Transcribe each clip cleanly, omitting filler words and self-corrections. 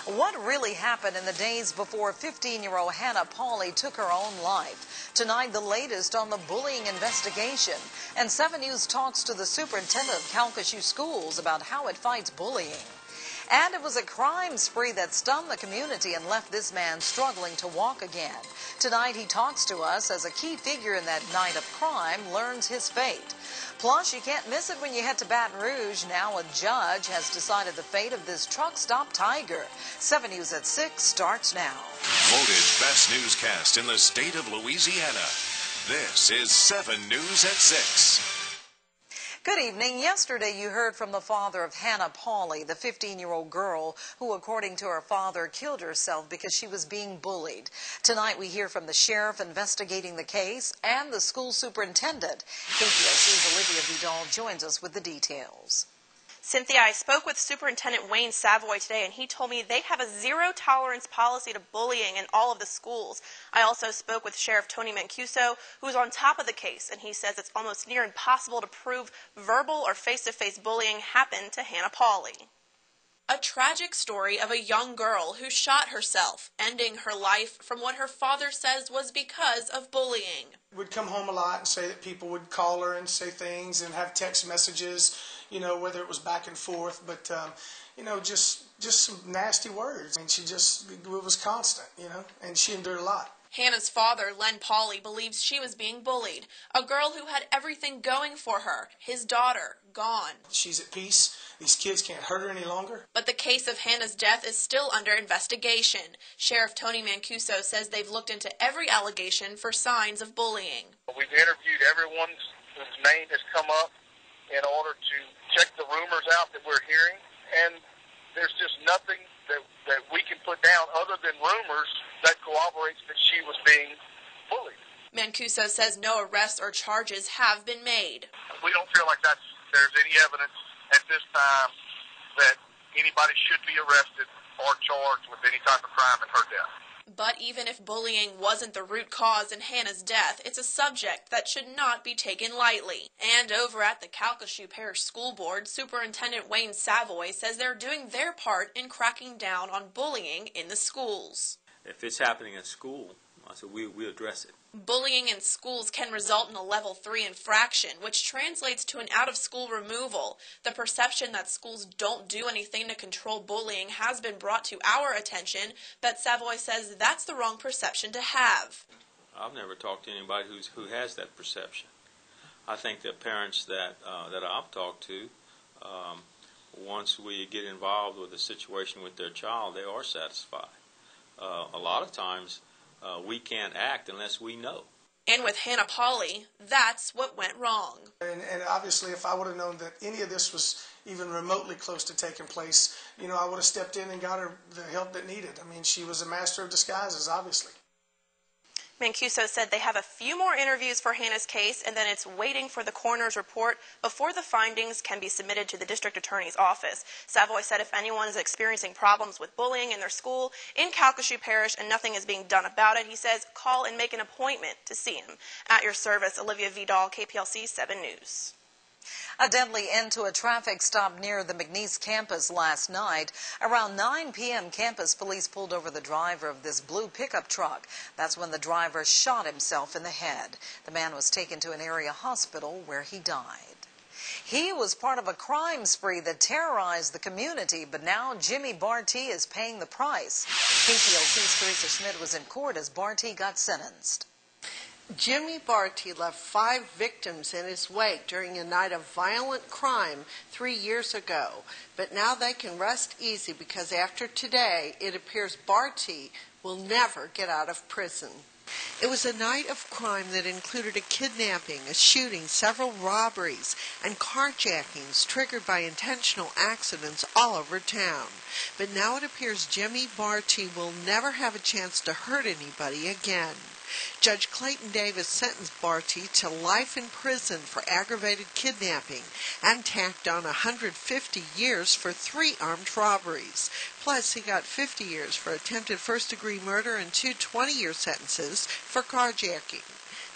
What really happened in the days before 15-year-old Hannah Pauley took her own life? Tonight, the latest on the bullying investigation. And 7 News talks to the superintendent of Calcasieu Schools about how it fights bullying. And it was a crime spree that stunned the community and left this man struggling to walk again. Tonight, he talks to us as a key figure in that night of crime learns his fate. Plus, you can't miss it when you head to Baton Rouge. Now a judge has decided the fate of this truck stop tiger. 7 News at 6 starts now. Voted best newscast in the state of Louisiana. This is 7 News at 6. Good evening. Yesterday you heard from the father of Hannah Pauley, the 15-year-old girl who, according to her father, killed herself because she was being bullied. Tonight we hear from the sheriff investigating the case and the school superintendent. KPLC's Olivia Vidal joins us with the details. Cynthia, I spoke with Superintendent Wayne Savoy today, and he told me they have a zero-tolerance policy to bullying in all of the schools. I also spoke with Sheriff Tony Mancuso, who's on top of the case, and he says it's almost near impossible to prove verbal or face-to-face bullying happened to Hannah Pauley. A tragic story of a young girl who shot herself, ending her life from what her father says was because of bullying. Would come home a lot and say that people would call her and say things and have text messages, whether it was back and forth, but, just some nasty words. I mean, it was constant, and she endured a lot. Hannah's father, Len Pauley, believes she was being bullied. A girl who had everything going for her, his daughter, gone. She's at peace. These kids can't hurt her any longer. But the case of Hannah's death is still under investigation. Sheriff Tony Mancuso says they've looked into every allegation for signs of bullying. We've interviewed everyone whose name has come up in order to check the rumors out that we're hearing, and there's just nothing that we can put down other than rumors that corroborates that she was being bullied. Mancuso says no arrests or charges have been made. We don't feel like there's any evidence at this time that anybody should be arrested or charged with any type of crime in her death. But even if bullying wasn't the root cause in Hannah's death, it's a subject that should not be taken lightly. And over at the Calcasieu Parish School Board, Superintendent Wayne Savoy says they're doing their part in cracking down on bullying in the schools. If it's happening at school, so we address it. Bullying in schools can result in a level 3 infraction, which translates to an out-of-school removal. The perception that schools don't do anything to control bullying has been brought to our attention, but Savoy says that's the wrong perception to have. I've never talked to anybody who has that perception. I think that parents that I've talked to, once we get involved with a situation with their child, they are satisfied. A lot of times, we can't act unless we know. And with Hannah Pauley, that's what went wrong. And obviously, if I would have known that any of this was even remotely close to taking place, I would have stepped in and got her the help that needed. I mean, she was a master of disguises, obviously. Mancuso said they have a few more interviews for Hannah's case, and then it's waiting for the coroner's report before the findings can be submitted to the district attorney's office. Savoy said if anyone is experiencing problems with bullying in their school in Calcasieu Parish and nothing is being done about it, he says call and make an appointment to see him. At your service, Olivia Vidal, KPLC 7 News. A deadly end to a traffic stop near the McNeese campus last night. Around 9 p.m., campus police pulled over the driver of this blue pickup truck. That's when the driver shot himself in the head. The man was taken to an area hospital where he died. He was part of a crime spree that terrorized the community, but now Jimmy Barty is paying the price. KPLC's Teresa Schmidt was in court as Barty got sentenced. Jimmy Barty left 5 victims in his wake during a night of violent crime 3 years ago. But now they can rest easy because after today, it appears Barty will never get out of prison. It was a night of crime that included a kidnapping, a shooting, several robberies, and carjackings triggered by intentional accidents all over town. But now it appears Jimmy Barty will never have a chance to hurt anybody again. Judge Clayton Davis sentenced Barty to life in prison for aggravated kidnapping and tacked on 150 years for 3 armed robberies. Plus, he got 50 years for attempted first-degree murder and 2 20-year sentences for carjacking.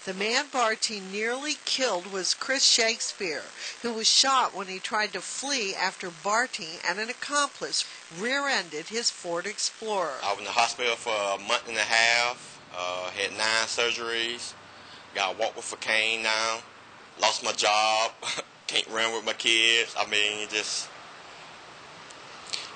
The man Barty nearly killed was Chris Shakespeare, who was shot when he tried to flee after Barty and an accomplice rear-ended his Ford Explorer. I was in the hospital for a month and a half, had 9 surgeries, got to walk with a cane now, lost my job, can't run with my kids. I mean, just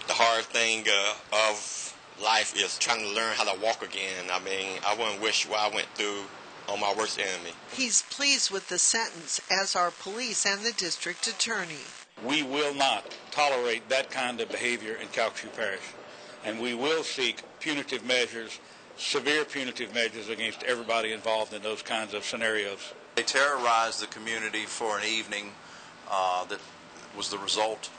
the hard thing of life is trying to learn how to walk again. I mean, I wouldn't wish what I went through on my worst enemy. He's pleased with the sentence, as are police and the district attorney. We will not tolerate that kind of behavior in Calcasieu Parish, and we will seek punitive measures, severe punitive measures against everybody involved in those kinds of scenarios. They terrorized the community for an evening that was the result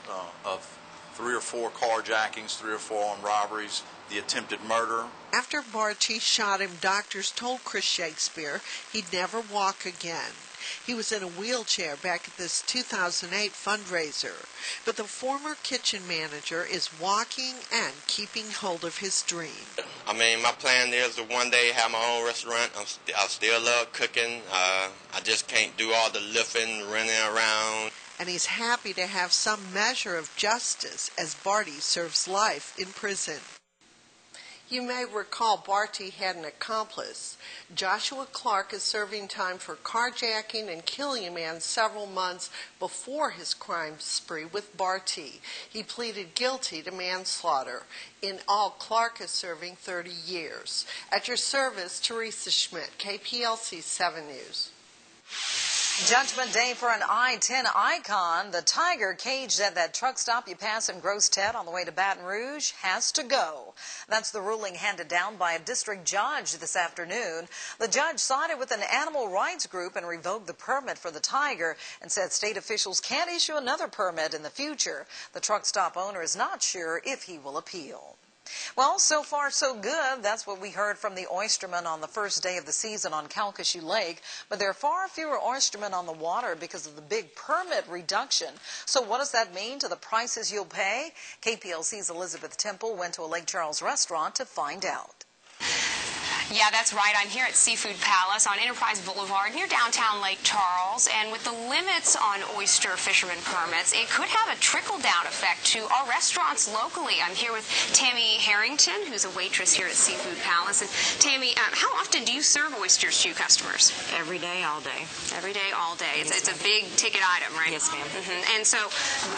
of 3 or 4 carjackings, 3 or 4 armed robberies, the attempted murder. After Barty shot him, doctors told Chris Shakespeare he'd never walk again. He was in a wheelchair back at this 2008 fundraiser, but the former kitchen manager is walking and keeping hold of his dream. I mean, my plan is to one day have my own restaurant. I still love cooking. I just can't do all the lifting, running around. And he's happy to have some measure of justice as Barty serves life in prison. You may recall Barty had an accomplice. Joshua Clark is serving time for carjacking and killing a man several months before his crime spree with Barty. He pleaded guilty to manslaughter. In all, Clark is serving 30 years. At your service, Teresa Schmidt, KPLC 7 News. Judgment Day for an I-10 icon. The tiger caged at that truck stop you pass in Gross Ted on the way to Baton Rouge has to go. That's the ruling handed down by a district judge this afternoon. The judge sided with an animal rights group and revoked the permit for the tiger and said state officials can't issue another permit in the future. The truck stop owner is not sure if he will appeal. Well, so far so good. That's what we heard from the oystermen on the first day of the season on Calcasieu Lake. But there are far fewer oystermen on the water because of the big permit reduction. So what does that mean to the prices you'll pay? KPLC's Elizabeth Temple went to a Lake Charles restaurant to find out. Yeah, that's right. I'm here at Seafood Palace on Enterprise Boulevard near downtown Lake Charles. And with the limits on oyster fisherman permits, it could have a trickle-down effect to our restaurants locally. I'm here with Tammy Harrington, who's a waitress here at Seafood Palace. And Tammy, how often do you serve oysters to customers? Every day, all day. Every day, all day. Yes, it's a big ticket item, right? Yes, ma'am. Mm-hmm. And so,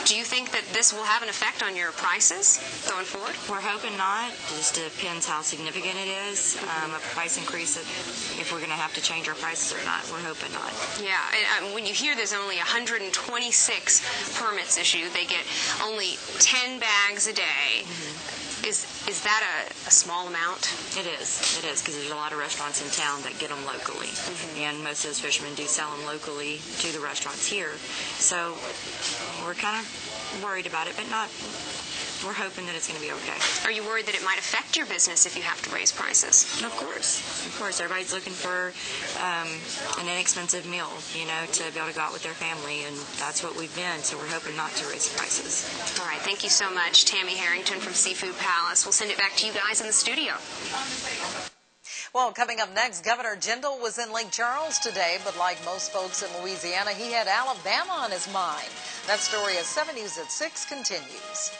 do you think that this will have an effect on your prices going forward? We're hoping not. It just depends how significant it is. A price increase, if we're going to have to change our prices or not. We're hoping not. Yeah. And, when you hear there's only 126 permits issued, they get only 10 bags a day. Mm-hmm. Is that a small amount? It is, because there's a lot of restaurants in town that get them locally. Mm-hmm. And most of those fishermen do sell them locally to the restaurants here. So we're kind of worried about it, but not... We're hoping that it's going to be okay. Are you worried that it might affect your business if you have to raise prices? Of course. Everybody's looking for an inexpensive meal, to be able to go out with their family, and that's what we've been, so we're hoping not to raise prices. All right. Thank you so much, Tammy Harrington from Seafood Palace. We'll send it back to you guys in the studio. Well, coming up next, Governor Jindal was in Lake Charles today, but like most folks in Louisiana, he had Alabama on his mind. That story at 7 News at 6 continues.